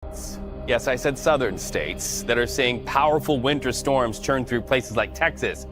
Yes, I said southern states that are seeing powerful winter storms churn through places like Texas.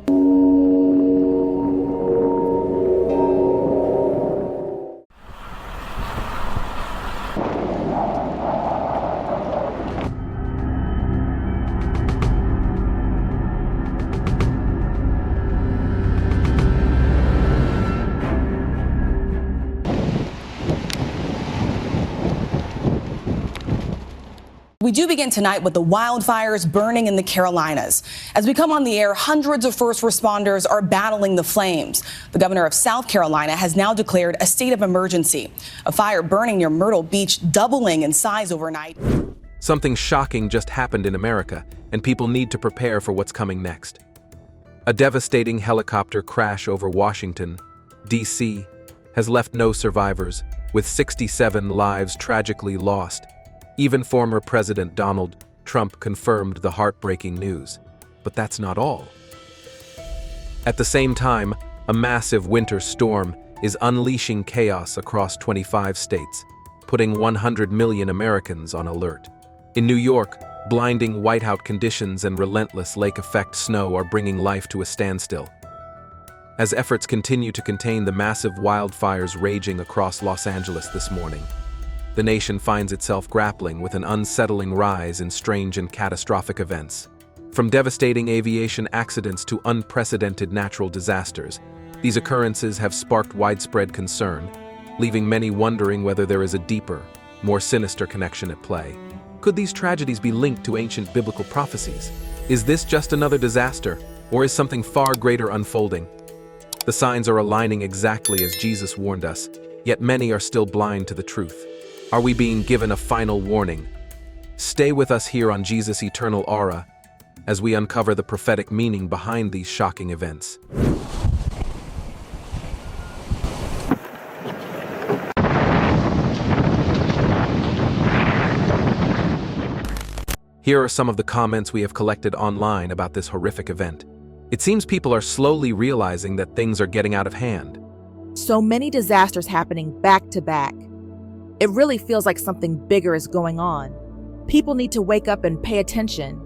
We do begin tonight with the wildfires burning in the Carolinas. As we come on the air, hundreds of first responders are battling the flames. The governor of South Carolina has now declared a state of emergency. A fire burning near Myrtle Beach, doubling in size overnight. Something shocking just happened in America, and people need to prepare for what's coming next. A devastating helicopter crash over Washington, D.C., has left no survivors, with 67 lives tragically lost. Even former President Donald Trump confirmed the heartbreaking news. But that's not all. At the same time, a massive winter storm is unleashing chaos across 25 states, putting 100 million Americans on alert. In New York, blinding whiteout conditions and relentless lake-effect snow are bringing life to a standstill. As efforts continue to contain the massive wildfires raging across Los Angeles this morning, the nation finds itself grappling with an unsettling rise in strange and catastrophic events. From devastating aviation accidents to unprecedented natural disasters, these occurrences have sparked widespread concern, leaving many wondering whether there is a deeper, more sinister connection at play. Could these tragedies be linked to ancient biblical prophecies? Is this just another disaster, or is something far greater unfolding? The signs are aligning exactly as Jesus warned us, yet many are still blind to the truth. Are we being given a final warning? Stay with us here on Jesus' Eternal Aura as we uncover the prophetic meaning behind these shocking events. Here are some of the comments we have collected online about this horrific event. It seems people are slowly realizing that things are getting out of hand. So many disasters happening back to back. It really feels like something bigger is going on. People need to wake up and pay attention.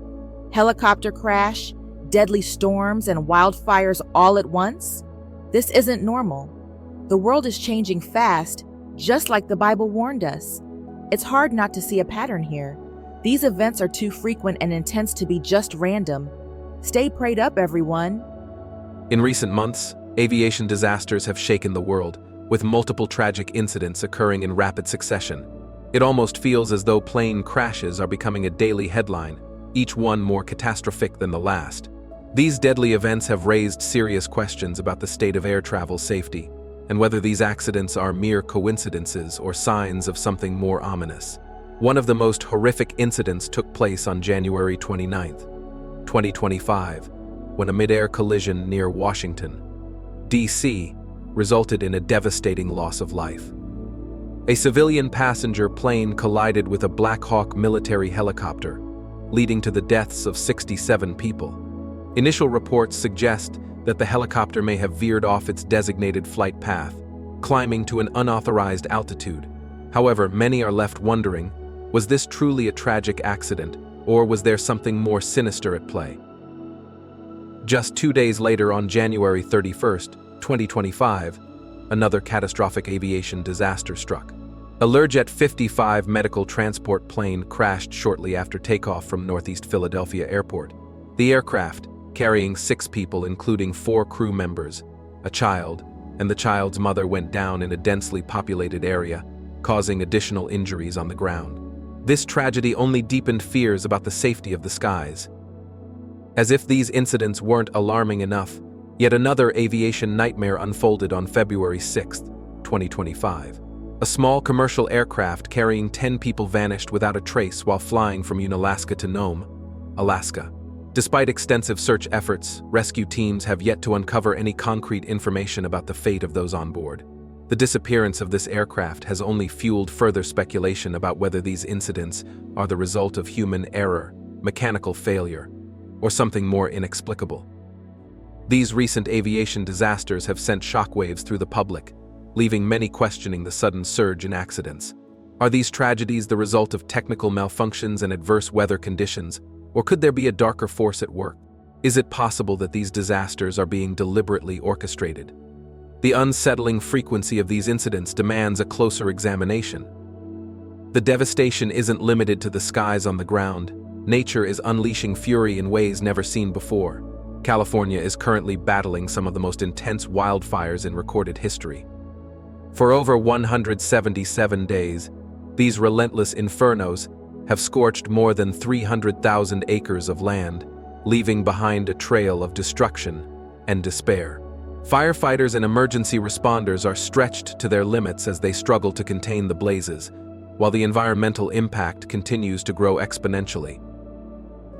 Helicopter crash, deadly storms, and wildfires all at once? This isn't normal. The world is changing fast, just like the Bible warned us. It's hard not to see a pattern here. These events are too frequent and intense to be just random. Stay prayed up, everyone. In recent months, aviation disasters have shaken the world, with multiple tragic incidents occurring in rapid succession. It almost feels as though plane crashes are becoming a daily headline, each one more catastrophic than the last. These deadly events have raised serious questions about the state of air travel safety, and whether these accidents are mere coincidences or signs of something more ominous. One of the most horrific incidents took place on January 29, 2025, when a mid-air collision near Washington, D.C., resulted in a devastating loss of life. A civilian passenger plane collided with a Black Hawk military helicopter, leading to the deaths of 67 people. Initial reports suggest that the helicopter may have veered off its designated flight path, climbing to an unauthorized altitude. However, many are left wondering, was this truly a tragic accident, or was there something more sinister at play? Just 2 days later, on January 31st, 2025, another catastrophic aviation disaster struck. A Learjet 55 medical transport plane crashed shortly after takeoff from Northeast Philadelphia Airport. The aircraft, carrying 6 people including 4 crew members, a child, and the child's mother, went down in a densely populated area, causing additional injuries on the ground. This tragedy only deepened fears about the safety of the skies. As if these incidents weren't alarming enough, yet another aviation nightmare unfolded on February 6, 2025. A small commercial aircraft carrying 10 people vanished without a trace while flying from Unalaska to Nome, Alaska. Despite extensive search efforts, rescue teams have yet to uncover any concrete information about the fate of those on board. The disappearance of this aircraft has only fueled further speculation about whether these incidents are the result of human error, mechanical failure, or something more inexplicable. These recent aviation disasters have sent shockwaves through the public, leaving many questioning the sudden surge in accidents. Are these tragedies the result of technical malfunctions and adverse weather conditions, or could there be a darker force at work? Is it possible that these disasters are being deliberately orchestrated? The unsettling frequency of these incidents demands a closer examination. The devastation isn't limited to the skies on the ground. Nature is unleashing fury in ways never seen before. California is currently battling some of the most intense wildfires in recorded history. For over 177 days, these relentless infernos have scorched more than 300,000 acres of land, leaving behind a trail of destruction and despair. Firefighters and emergency responders are stretched to their limits as they struggle to contain the blazes, while the environmental impact continues to grow exponentially.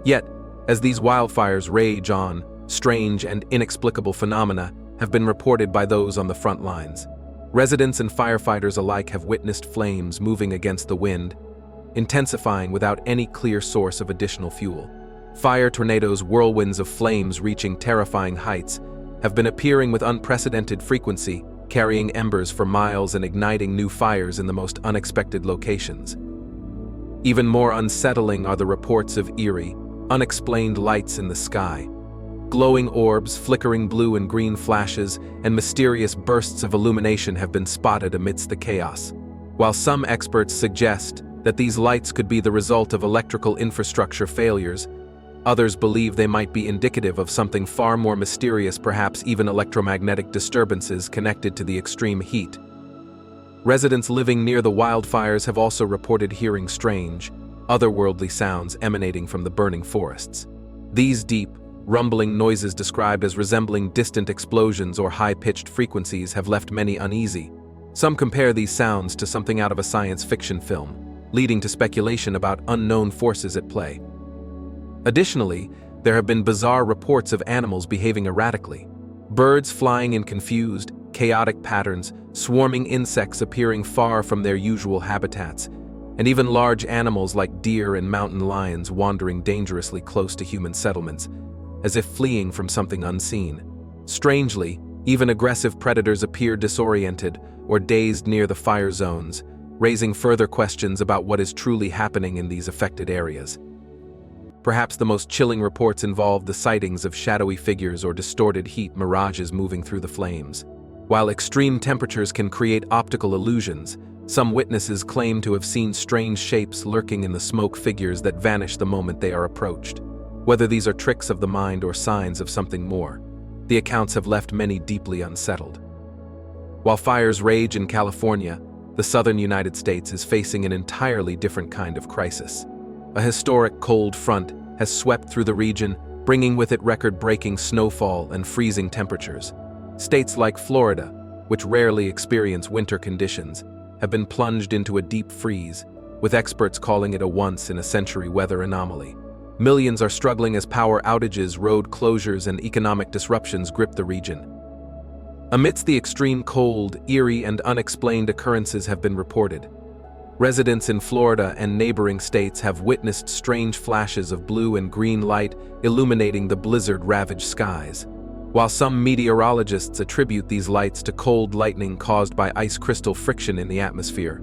Yet, as these wildfires rage on, strange and inexplicable phenomena have been reported by those on the front lines. Residents and firefighters alike have witnessed flames moving against the wind, intensifying without any clear source of additional fuel. Fire tornadoes, whirlwinds of flames reaching terrifying heights, have been appearing with unprecedented frequency, carrying embers for miles and igniting new fires in the most unexpected locations. Even more unsettling are the reports of eerie, unexplained lights in the sky. Glowing orbs, flickering blue and green flashes, and mysterious bursts of illumination have been spotted amidst the chaos. While some experts suggest that these lights could be the result of electrical infrastructure failures, others believe they might be indicative of something far more mysterious, perhaps even electromagnetic disturbances connected to the extreme heat. Residents living near the wildfires have also reported hearing strange, otherworldly sounds emanating from the burning forests. These deep, rumbling noises, described as resembling distant explosions or high-pitched frequencies, have left many uneasy. Some compare these sounds to something out of a science fiction film, leading to speculation about unknown forces at play. Additionally, there have been bizarre reports of animals behaving erratically. Birds flying in confused, chaotic patterns, swarming insects appearing far from their usual habitats, and even large animals like deer and mountain lions wandering dangerously close to human settlements, as if fleeing from something unseen. Strangely, even aggressive predators appear disoriented or dazed near the fire zones, raising further questions about what is truly happening in these affected areas. Perhaps the most chilling reports involve the sightings of shadowy figures or distorted heat mirages moving through the flames. While extreme temperatures can create optical illusions, some witnesses claim to have seen strange shapes lurking in the smoke, figures that vanish the moment they are approached. Whether these are tricks of the mind or signs of something more, the accounts have left many deeply unsettled. While fires rage in California, the southern United States is facing an entirely different kind of crisis. A historic cold front has swept through the region, bringing with it record-breaking snowfall and freezing temperatures. States like Florida, which rarely experience winter conditions, have been plunged into a deep freeze, with experts calling it a once-in-a-century weather anomaly. Millions are struggling as power outages, road closures, and economic disruptions grip the region. Amidst the extreme cold, eerie and unexplained occurrences have been reported. Residents in Florida and neighboring states have witnessed strange flashes of blue and green light illuminating the blizzard-ravaged skies. While some meteorologists attribute these lights to cold lightning caused by ice crystal friction in the atmosphere,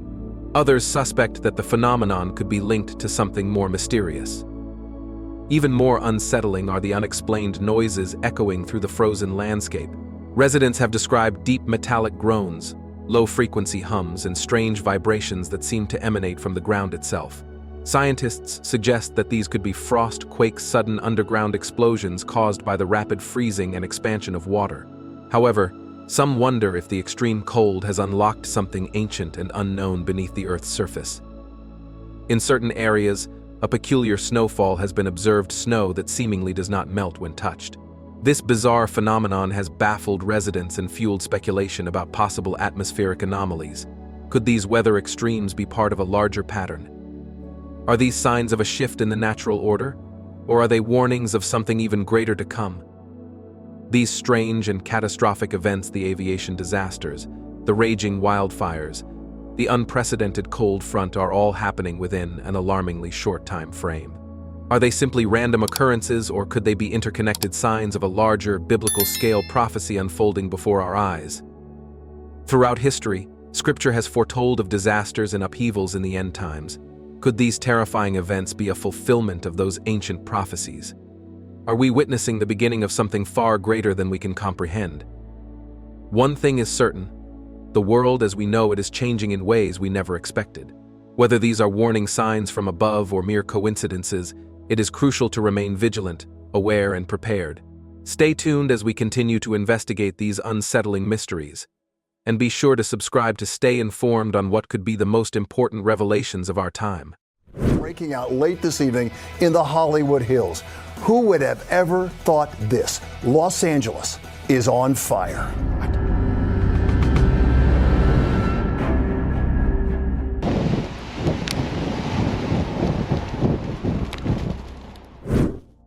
others suspect that the phenomenon could be linked to something more mysterious. Even more unsettling are the unexplained noises echoing through the frozen landscape. Residents have described deep metallic groans, low-frequency hums, and strange vibrations that seem to emanate from the ground itself. Scientists suggest that these could be frost quakes, sudden underground explosions caused by the rapid freezing and expansion of water. However, some wonder if the extreme cold has unlocked something ancient and unknown beneath the Earth's surface. In certain areas, a peculiar snowfall has been observed, snow that seemingly does not melt when touched. This bizarre phenomenon has baffled residents and fueled speculation about possible atmospheric anomalies. Could these weather extremes be part of a larger pattern? Are these signs of a shift in the natural order, or are they warnings of something even greater to come? These strange and catastrophic events, the aviation disasters, the raging wildfires, the unprecedented cold front, are all happening within an alarmingly short time frame. Are they simply random occurrences, or could they be interconnected signs of a larger, biblical-scale prophecy unfolding before our eyes? Throughout history, Scripture has foretold of disasters and upheavals in the end times. Could these terrifying events be a fulfillment of those ancient prophecies? Are we witnessing the beginning of something far greater than we can comprehend? One thing is certain: the world as we know it is changing in ways we never expected. Whether these are warning signs from above or mere coincidences, it is crucial to remain vigilant, aware, and prepared. Stay tuned as we continue to investigate these unsettling mysteries. And be sure to subscribe to stay informed on what could be the most important revelations of our time. Breaking out late this evening in the Hollywood Hills. Who would have ever thought this? Los Angeles is on fire.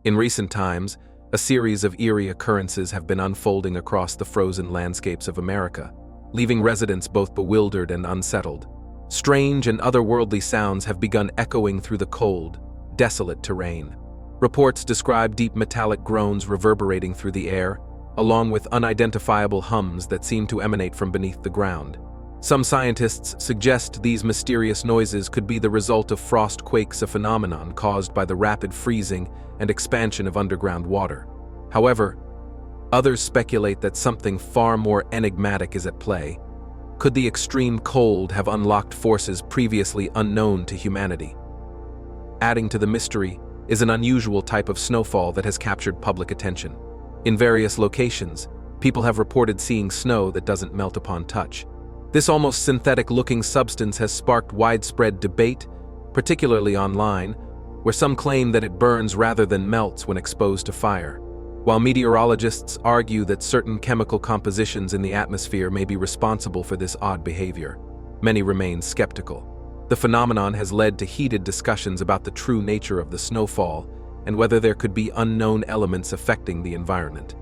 In recent times, a series of eerie occurrences have been unfolding across the frozen landscapes of America, leaving residents both bewildered and unsettled. Strange and otherworldly sounds have begun echoing through the cold, desolate terrain. Reports describe deep metallic groans reverberating through the air, along with unidentifiable hums that seem to emanate from beneath the ground. Some scientists suggest these mysterious noises could be the result of frost quakes, a phenomenon caused by the rapid freezing and expansion of underground water. However, others speculate that something far more enigmatic is at play. Could the extreme cold have unlocked forces previously unknown to humanity? Adding to the mystery is an unusual type of snowfall that has captured public attention. In various locations, people have reported seeing snow that doesn't melt upon touch. This almost synthetic-looking substance has sparked widespread debate, particularly online, where some claim that it burns rather than melts when exposed to fire. While meteorologists argue that certain chemical compositions in the atmosphere may be responsible for this odd behavior, many remain skeptical. The phenomenon has led to heated discussions about the true nature of the snowfall and whether there could be unknown elements affecting the environment.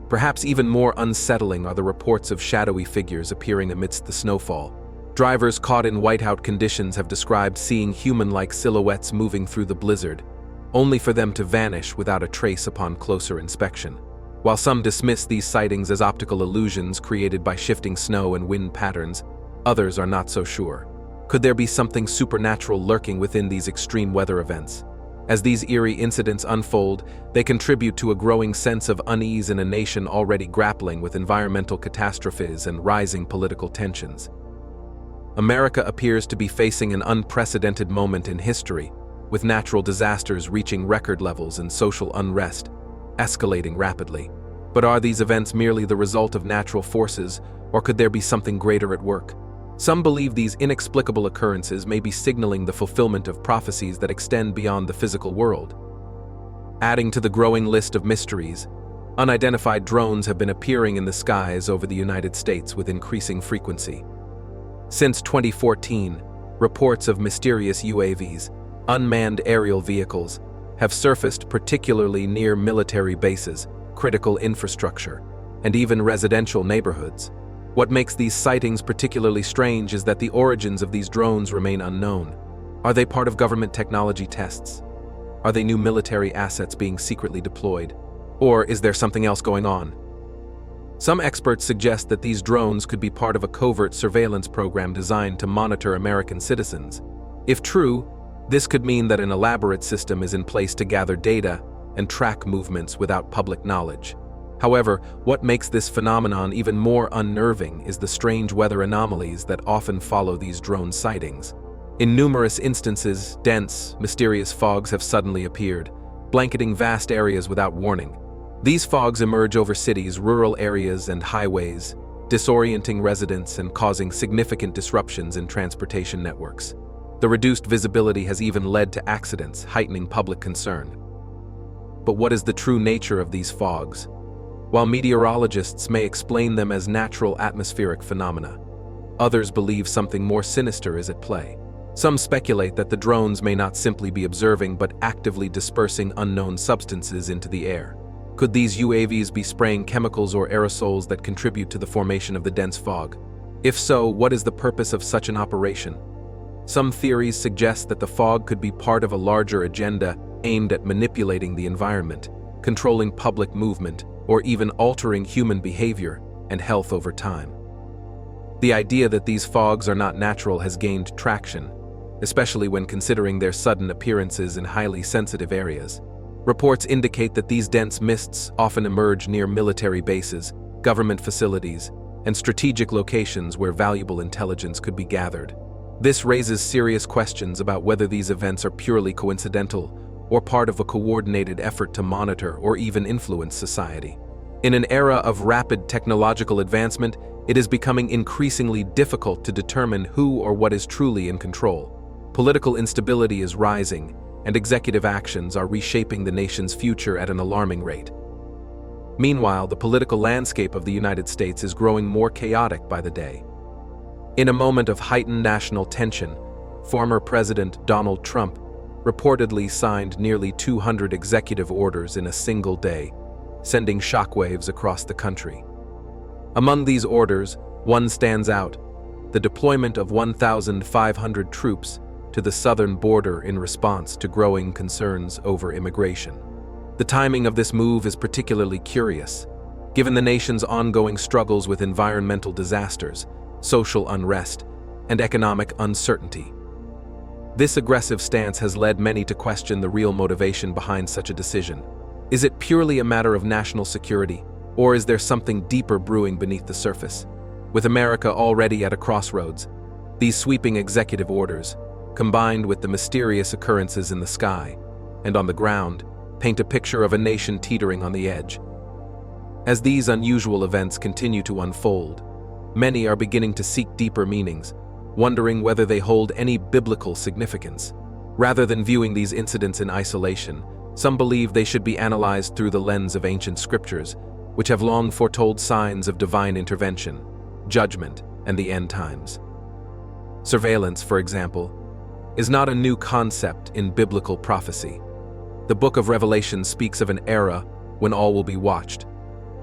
Perhaps even more unsettling are the reports of shadowy figures appearing amidst the snowfall. Drivers caught in whiteout conditions have described seeing human-like silhouettes moving through the blizzard, only for them to vanish without a trace upon closer inspection. While some dismiss these sightings as optical illusions created by shifting snow and wind patterns, others are not so sure. Could there be something supernatural lurking within these extreme weather events? As these eerie incidents unfold, they contribute to a growing sense of unease in a nation already grappling with environmental catastrophes and rising political tensions. America appears to be facing an unprecedented moment in history, with natural disasters reaching record levels and social unrest escalating rapidly. But are these events merely the result of natural forces, or could there be something greater at work? Some believe these inexplicable occurrences may be signaling the fulfillment of prophecies that extend beyond the physical world. Adding to the growing list of mysteries, unidentified drones have been appearing in the skies over the United States with increasing frequency. Since 2014, reports of mysterious UAVs, unmanned aerial vehicles, have surfaced particularly near military bases, critical infrastructure, and even residential neighborhoods. What makes these sightings particularly strange is that the origins of these drones remain unknown. Are they part of government technology tests? Are they new military assets being secretly deployed? Or is there something else going on? Some experts suggest that these drones could be part of a covert surveillance program designed to monitor American citizens. If true, this could mean that an elaborate system is in place to gather data and track movements without public knowledge. However, what makes this phenomenon even more unnerving is the strange weather anomalies that often follow these drone sightings. In numerous instances, dense, mysterious fogs have suddenly appeared, blanketing vast areas without warning. These fogs emerge over cities, rural areas, and highways, disorienting residents and causing significant disruptions in transportation networks. The reduced visibility has even led to accidents, heightening public concern. But what is the true nature of these fogs? While meteorologists may explain them as natural atmospheric phenomena, others believe something more sinister is at play. Some speculate that the drones may not simply be observing but actively dispersing unknown substances into the air. Could these UAVs be spraying chemicals or aerosols that contribute to the formation of the dense fog? If so, what is the purpose of such an operation? Some theories suggest that the fog could be part of a larger agenda aimed at manipulating the environment, controlling public movement, or even altering human behavior and health over time. The idea that these fogs are not natural has gained traction, especially when considering their sudden appearances in highly sensitive areas. Reports indicate that these dense mists often emerge near military bases, government facilities, and strategic locations where valuable intelligence could be gathered. This raises serious questions about whether these events are purely coincidental or part of a coordinated effort to monitor or even influence society. In an era of rapid technological advancement, it is becoming increasingly difficult to determine who or what is truly in control. Political instability is rising, and executive actions are reshaping the nation's future at an alarming rate. Meanwhile, the political landscape of the United States is growing more chaotic by the day. In a moment of heightened national tension, former President Donald Trump reportedly signed nearly 200 executive orders in a single day, sending shockwaves across the country. Among these orders, one stands out: the deployment of 1,500 troops to the southern border in response to growing concerns over immigration. The timing of this move is particularly curious, given the nation's ongoing struggles with environmental disasters, social unrest, and economic uncertainty. This aggressive stance has led many to question the real motivation behind such a decision. Is it purely a matter of national security, or is there something deeper brewing beneath the surface? With America already at a crossroads, these sweeping executive orders, combined with the mysterious occurrences in the sky and on the ground, paint a picture of a nation teetering on the edge. As these unusual events continue to unfold, many are beginning to seek deeper meanings, wondering whether they hold any biblical significance. Rather than viewing these incidents in isolation, some believe they should be analyzed through the lens of ancient scriptures, which have long foretold signs of divine intervention, judgment, and the end times. Surveillance, for example, is not a new concept in biblical prophecy. The book of Revelation speaks of an era when all will be watched,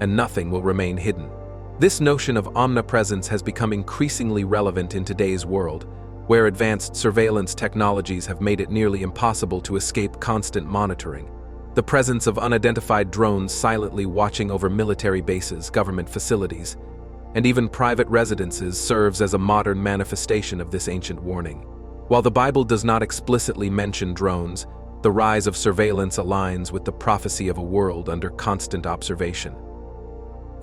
and nothing will remain hidden. This notion of omnipresence has become increasingly relevant in today's world, where advanced surveillance technologies have made it nearly impossible to escape constant monitoring. The presence of unidentified drones silently watching over military bases, government facilities, and even private residences serves as a modern manifestation of this ancient warning. While the Bible does not explicitly mention drones, the rise of surveillance aligns with the prophecy of a world under constant observation.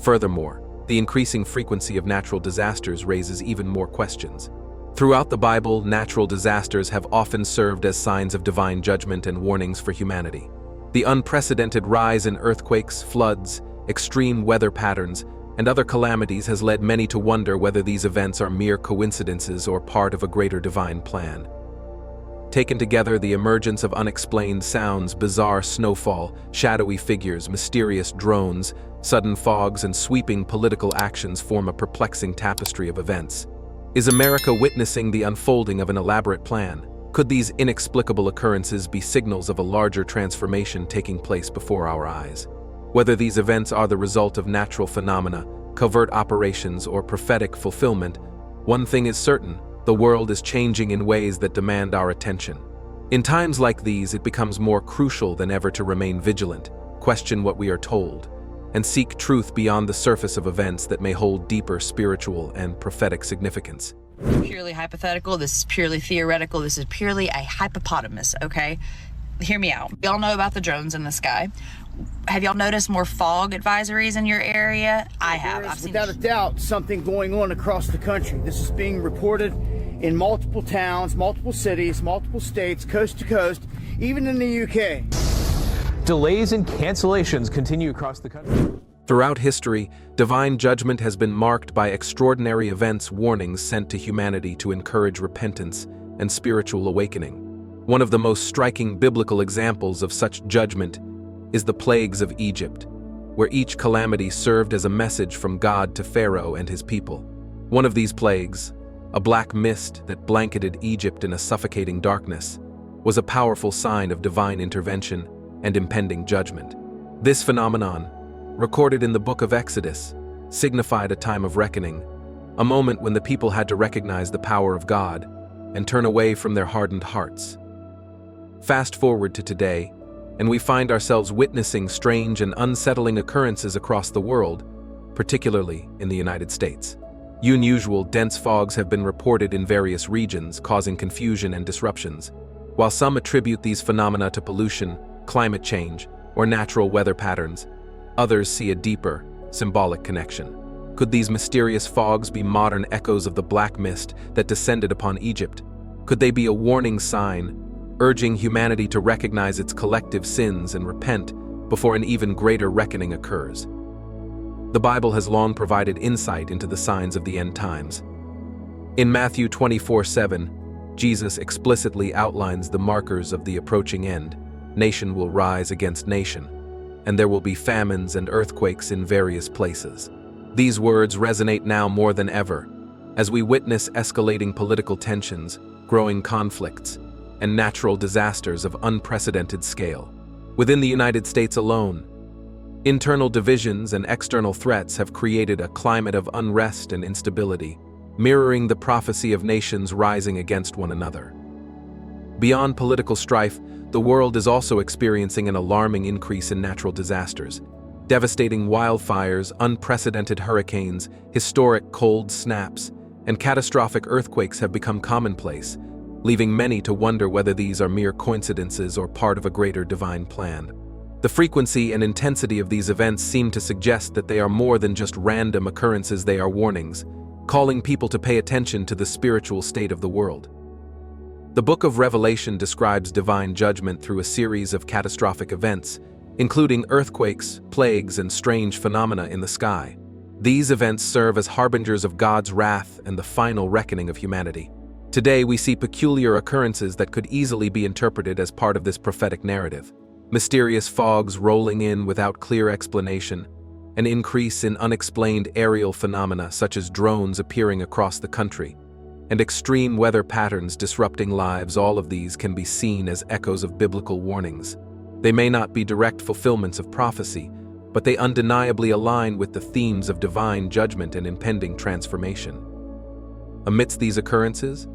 Furthermore, the increasing frequency of natural disasters raises even more questions. Throughout the Bible, natural disasters have often served as signs of divine judgment and warnings for humanity. The unprecedented rise in earthquakes, floods, extreme weather patterns, and other calamities has led many to wonder whether these events are mere coincidences or part of a greater divine plan. Taken together, the emergence of unexplained sounds, bizarre snowfall, shadowy figures, mysterious drones, sudden fogs, and sweeping political actions form a perplexing tapestry of events. Is America witnessing the unfolding of an elaborate plan? Could these inexplicable occurrences be signals of a larger transformation taking place before our eyes? Whether these events are the result of natural phenomena, covert operations, or prophetic fulfillment, one thing is certain: the world is changing in ways that demand our attention. In times like these, it becomes more crucial than ever to remain vigilant, question what we are told, and seek truth beyond the surface of events that may hold deeper spiritual and prophetic significance. Purely hypothetical, this is purely theoretical, this is purely a hypopotamus, okay? Hear me out. Y'all know about the drones in the sky. Have y'all noticed more fog advisories in your area? I have. There is, without a doubt, something going on across the country. This is being reported in multiple towns, multiple cities, multiple states, coast to coast, even in the UK. Delays and cancellations continue across the country. Throughout history, divine judgment has been marked by extraordinary events, warnings sent to humanity to encourage repentance and spiritual awakening. One of the most striking biblical examples of such judgment is the plagues of Egypt, where each calamity served as a message from God to Pharaoh and his people. One of these plagues, a black mist that blanketed Egypt in a suffocating darkness, was a powerful sign of divine intervention and impending judgment. This phenomenon, recorded in the book of Exodus, signified a time of reckoning, a moment when the people had to recognize the power of God and turn away from their hardened hearts. Fast forward to today, and we find ourselves witnessing strange and unsettling occurrences across the world, particularly in the United States. Unusual, dense fogs have been reported in various regions, causing confusion and disruptions. While some attribute these phenomena to pollution, climate change, or natural weather patterns, others see a deeper, symbolic connection. Could these mysterious fogs be modern echoes of the black mist that descended upon Egypt? Could they be a warning sign, urging humanity to recognize its collective sins and repent before an even greater reckoning occurs? The Bible has long provided insight into the signs of the end times. In Matthew 24:7, Jesus explicitly outlines the markers of the approaching end. Nation will rise against nation, and there will be famines and earthquakes in various places. These words resonate now more than ever, as we witness escalating political tensions, growing conflicts, and natural disasters of unprecedented scale. Within the United States alone, internal divisions and external threats have created a climate of unrest and instability, mirroring the prophecy of nations rising against one another. Beyond political strife, the world is also experiencing an alarming increase in natural disasters. Devastating wildfires, unprecedented hurricanes, historic cold snaps, and catastrophic earthquakes have become commonplace, leaving many to wonder whether these are mere coincidences or part of a greater divine plan. The frequency and intensity of these events seem to suggest that they are more than just random occurrences, they are warnings, calling people to pay attention to the spiritual state of the world. The book of Revelation describes divine judgment through a series of catastrophic events, including earthquakes, plagues, and strange phenomena in the sky. These events serve as harbingers of God's wrath and the final reckoning of humanity. Today, we see peculiar occurrences that could easily be interpreted as part of this prophetic narrative. Mysterious fogs rolling in without clear explanation, an increase in unexplained aerial phenomena such as drones appearing across the country, and extreme weather patterns disrupting lives. All of these can be seen as echoes of biblical warnings. They may not be direct fulfillments of prophecy, but they undeniably align with the themes of divine judgment and impending transformation. Amidst these occurrences,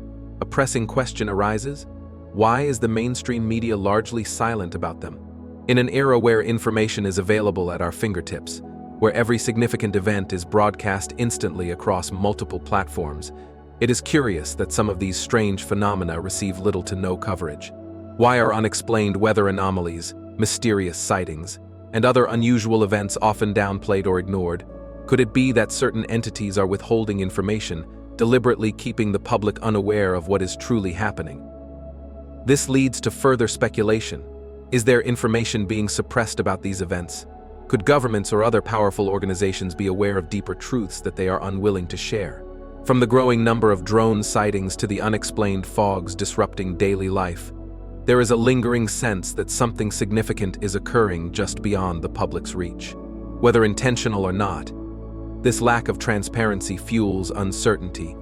a pressing question arises: why is the mainstream media largely silent about them? In an era where information is available at our fingertips, where every significant event is broadcast instantly across multiple platforms, it is curious that some of these strange phenomena receive little to no coverage. Why are unexplained weather anomalies, mysterious sightings, and other unusual events often downplayed or ignored? Could it be that certain entities are withholding information, deliberately keeping the public unaware of what is truly happening? This leads to further speculation. Is there information being suppressed about these events? Could governments or other powerful organizations be aware of deeper truths that they are unwilling to share? From the growing number of drone sightings to the unexplained fogs disrupting daily life, there is a lingering sense that something significant is occurring just beyond the public's reach. Whether intentional or not, this lack of transparency fuels uncertainty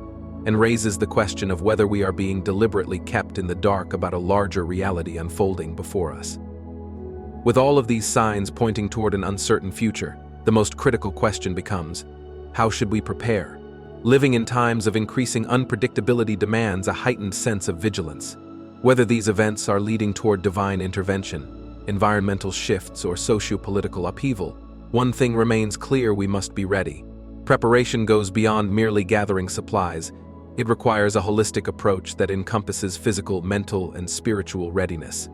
and raises the question of whether we are being deliberately kept in the dark about a larger reality unfolding before us. With all of these signs pointing toward an uncertain future, the most critical question becomes: how should we prepare? Living in times of increasing unpredictability demands a heightened sense of vigilance. Whether these events are leading toward divine intervention, environmental shifts, or socio-political upheaval, one thing remains clear: we must be ready. Preparation goes beyond merely gathering supplies. It requires a holistic approach that encompasses physical, mental, and spiritual readiness.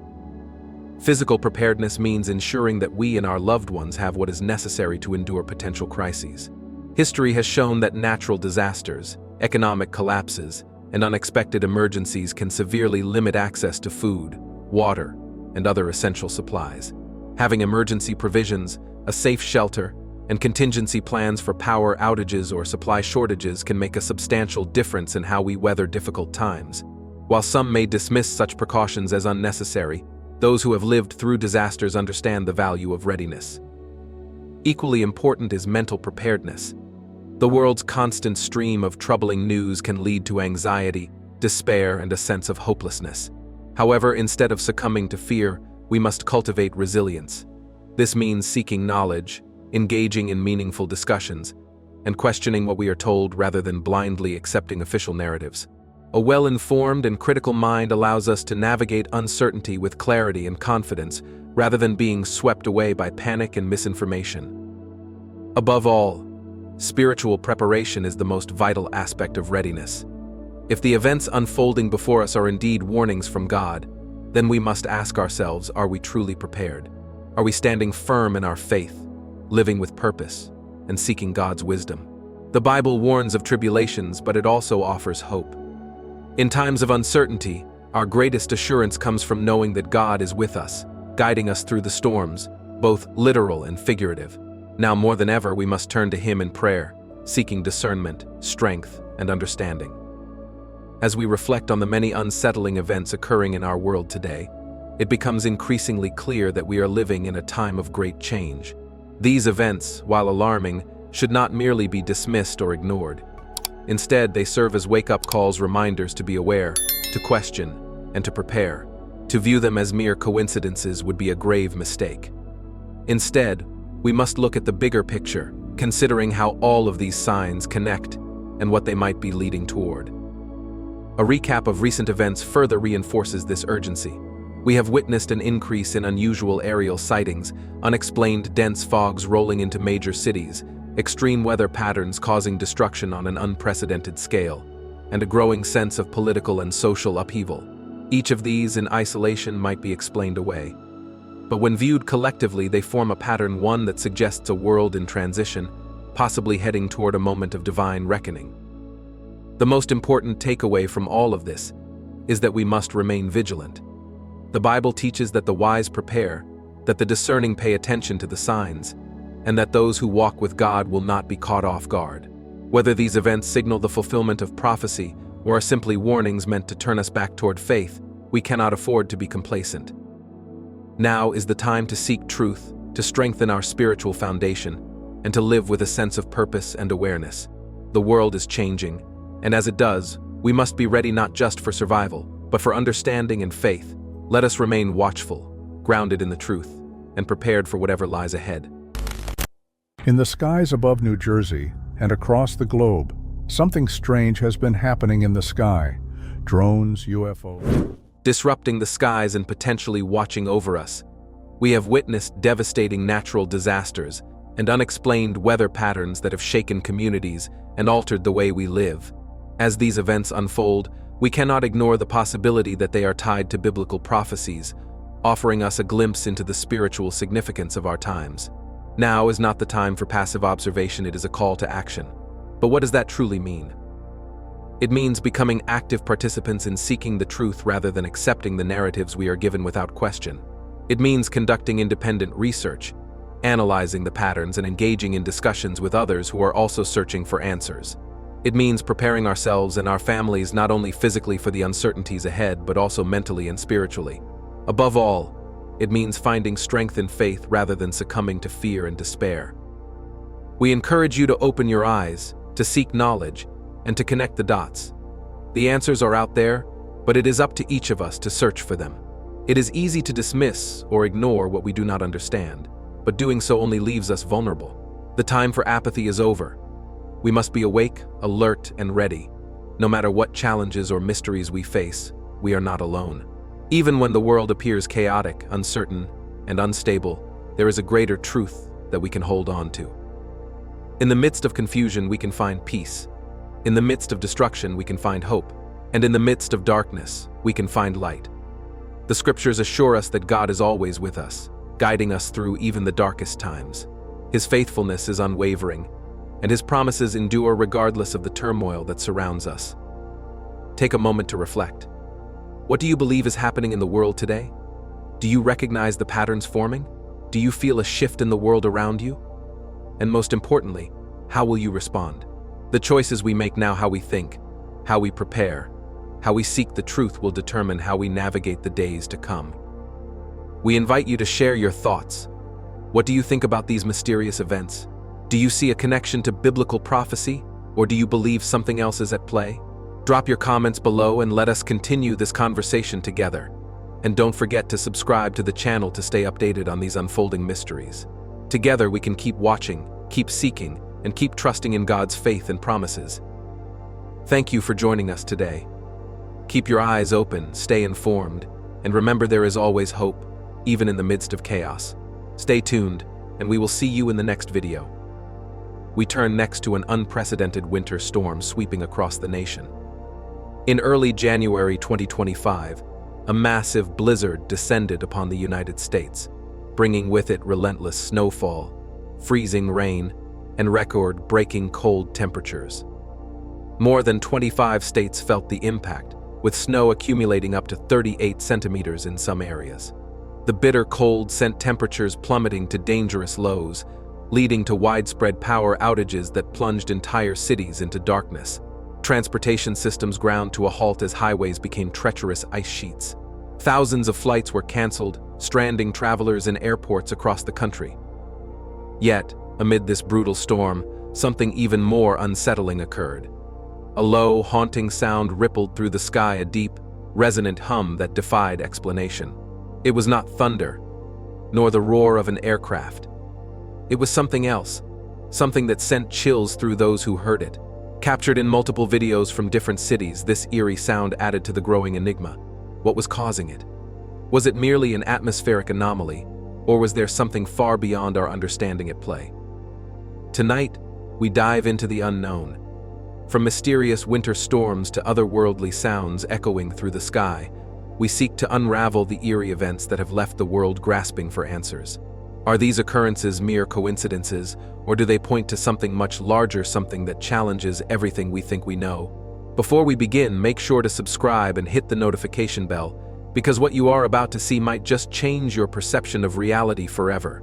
Physical preparedness means ensuring that we and our loved ones have what is necessary to endure potential crises. History has shown that natural disasters, economic collapses, and unexpected emergencies can severely limit access to food, water, and other essential supplies. Having emergency provisions, a safe shelter, and contingency plans for power outages or supply shortages can make a substantial difference in how we weather difficult times. While some may dismiss such precautions as unnecessary, those who have lived through disasters understand the value of readiness. Equally important is mental preparedness. The world's constant stream of troubling news can lead to anxiety, despair, and a sense of hopelessness. However, instead of succumbing to fear, we must cultivate resilience. This means seeking knowledge, engaging in meaningful discussions, and questioning what we are told rather than blindly accepting official narratives. A well-informed and critical mind allows us to navigate uncertainty with clarity and confidence, rather than being swept away by panic and misinformation. Above all, spiritual preparation is the most vital aspect of readiness. If the events unfolding before us are indeed warnings from God, then we must ask ourselves, are we truly prepared? Are we standing firm in our faith, living with purpose, and seeking God's wisdom? The Bible warns of tribulations, but it also offers hope. In times of uncertainty, our greatest assurance comes from knowing that God is with us, guiding us through the storms, both literal and figurative. Now more than ever, we must turn to Him in prayer, seeking discernment, strength, and understanding. As we reflect on the many unsettling events occurring in our world today, it becomes increasingly clear that we are living in a time of great change. These events, while alarming, should not merely be dismissed or ignored. Instead, they serve as wake-up calls, reminders to be aware, to question, and to prepare. To view them as mere coincidences would be a grave mistake. Instead, we must look at the bigger picture, considering how all of these signs connect and what they might be leading toward. A recap of recent events further reinforces this urgency. We have witnessed an increase in unusual aerial sightings, unexplained dense fogs rolling into major cities, extreme weather patterns causing destruction on an unprecedented scale, and a growing sense of political and social upheaval. Each of these in isolation might be explained away. But when viewed collectively, they form a pattern, one that suggests a world in transition, possibly heading toward a moment of divine reckoning. The most important takeaway from all of this is that we must remain vigilant. The Bible teaches that the wise prepare, that the discerning pay attention to the signs, and that those who walk with God will not be caught off guard. Whether these events signal the fulfillment of prophecy or are simply warnings meant to turn us back toward faith, we cannot afford to be complacent. Now is the time to seek truth, to strengthen our spiritual foundation, and to live with a sense of purpose and awareness. The world is changing, and as it does, we must be ready not just for survival, but for understanding and faith. Let us remain watchful, grounded in the truth, and prepared for whatever lies ahead. In the skies above New Jersey and across the globe, something strange has been happening in the sky. Drones, UFOs. Disrupting the skies and potentially watching over us. We have witnessed devastating natural disasters and unexplained weather patterns that have shaken communities and altered the way we live. As these events unfold, we cannot ignore the possibility that they are tied to biblical prophecies, offering us a glimpse into the spiritual significance of our times. Now is not the time for passive observation, it is a call to action. But what does that truly mean? It means becoming active participants in seeking the truth rather than accepting the narratives we are given without question. It means conducting independent research, analyzing the patterns, and engaging in discussions with others who are also searching for answers. It means preparing ourselves and our families not only physically for the uncertainties ahead, but also mentally and spiritually. Above all, it means finding strength in faith rather than succumbing to fear and despair. We encourage you to open your eyes, to seek knowledge, and to connect the dots. The answers are out there, but it is up to each of us to search for them. It is easy to dismiss or ignore what we do not understand, but doing so only leaves us vulnerable. The time for apathy is over. We must be awake, alert, and ready. No matter what challenges or mysteries we face, we are not alone. Even when the world appears chaotic, uncertain, and unstable, there is a greater truth that we can hold on to. In the midst of confusion, we can find peace. In the midst of destruction, we can find hope. And in the midst of darkness, we can find light. The scriptures assure us that God is always with us, guiding us through even the darkest times. His faithfulness is unwavering, and His promises endure regardless of the turmoil that surrounds us. Take a moment to reflect. What do you believe is happening in the world today? Do you recognize the patterns forming? Do you feel a shift in the world around you? And most importantly, how will you respond? The choices we make now, how we think, how we prepare, how we seek the truth will determine how we navigate the days to come. We invite you to share your thoughts. What do you think about these mysterious events? Do you see a connection to biblical prophecy, or do you believe something else is at play? Drop your comments below and let us continue this conversation together. And don't forget to subscribe to the channel to stay updated on these unfolding mysteries. Together we can keep watching, keep seeking, and keep trusting in God's faith and promises. Thank you for joining us today. Keep your eyes open, stay informed, and remember there is always hope, even in the midst of chaos. Stay tuned, and we will see you in the next video. we turn next to an unprecedented winter storm sweeping across the nation. In early January 2025, a massive blizzard descended upon the United States, bringing with it relentless snowfall, freezing rain, and record-breaking cold temperatures. More than 25 states felt the impact, with snow accumulating up to 38 centimeters in some areas. The bitter cold sent temperatures plummeting to dangerous lows, leading to widespread power outages that plunged entire cities into darkness. Transportation systems ground to a halt as highways became treacherous ice sheets. Thousands of flights were canceled, stranding travelers in airports across the country. Yet, amid this brutal storm, something even more unsettling occurred. A low, haunting sound rippled through the sky, a deep, resonant hum that defied explanation. It was not thunder, nor the roar of an aircraft. It was something else, something that sent chills through those who heard it. Captured in multiple videos from different cities, this eerie sound added to the growing enigma. What was causing it? Was it merely an atmospheric anomaly, or was there something far beyond our understanding at play? Tonight, we dive into the unknown. From mysterious winter storms to otherworldly sounds echoing through the sky, we seek to unravel the eerie events that have left the world grasping for answers. Are these occurrences mere coincidences, or do they point to something much larger, something that challenges everything we think we know? Before we begin, make sure to subscribe and hit the notification bell, because what you are about to see might just change your perception of reality forever.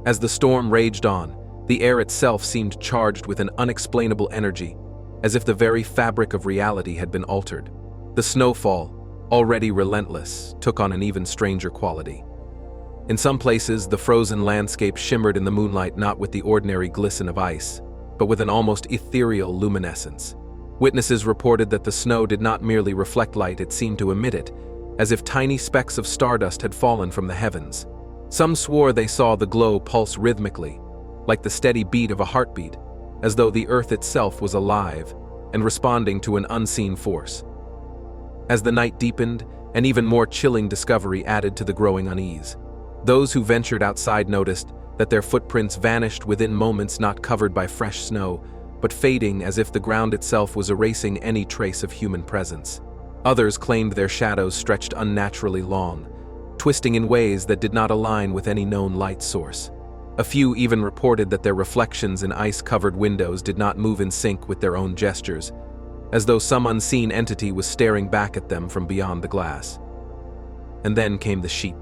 As the storm raged on, the air itself seemed charged with an unexplainable energy, as if the very fabric of reality had been altered. The snowfall, already relentless, took on an even stranger quality. In some places, the frozen landscape shimmered in the moonlight not with the ordinary glisten of ice, but with an almost ethereal luminescence. Witnesses reported that the snow did not merely reflect light, it seemed to emit it, as if tiny specks of stardust had fallen from the heavens. Some swore they saw the glow pulse rhythmically, like the steady beat of a heartbeat, as though the earth itself was alive and responding to an unseen force. As the night deepened, an even more chilling discovery added to the growing unease. Those who ventured outside noticed that their footprints vanished within moments, not covered by fresh snow, but fading as if the ground itself was erasing any trace of human presence. Others claimed their shadows stretched unnaturally long, twisting in ways that did not align with any known light source. A few even reported that their reflections in ice-covered windows did not move in sync with their own gestures, as though some unseen entity was staring back at them from beyond the glass. And then came the sheep.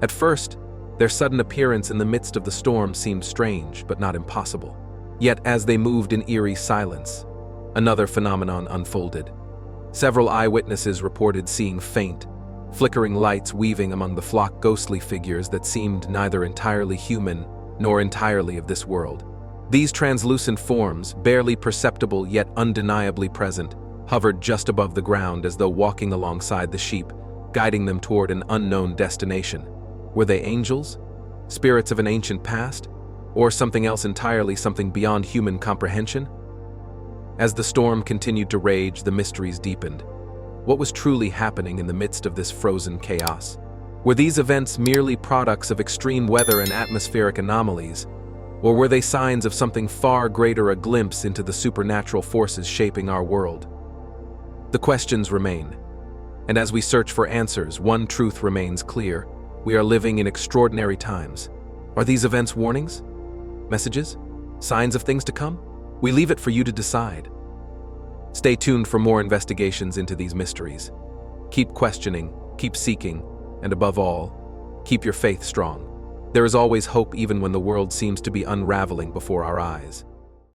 At first, their sudden appearance in the midst of the storm seemed strange, but not impossible. Yet as they moved in eerie silence, another phenomenon unfolded. Several eyewitnesses reported seeing faint, flickering lights weaving among the flock, ghostly figures that seemed neither entirely human nor entirely of this world. These translucent forms, barely perceptible yet undeniably present, hovered just above the ground as though walking alongside the sheep, guiding them toward an unknown destination. Were they angels? Spirits of an ancient past? Or something else entirely, something beyond human comprehension? As the storm continued to rage, the mysteries deepened. What was truly happening in the midst of this frozen chaos? Were these events merely products of extreme weather and atmospheric anomalies? Or were they signs of something far greater, a glimpse into the supernatural forces shaping our world? The questions remain. And as we search for answers, one truth remains clear. We are living in extraordinary times. Are these events warnings? Messages? Signs of things to come? We leave it for you to decide. Stay tuned for more investigations into these mysteries. Keep questioning, keep seeking, and above all, keep your faith strong. There is always hope even when the world seems to be unraveling before our eyes.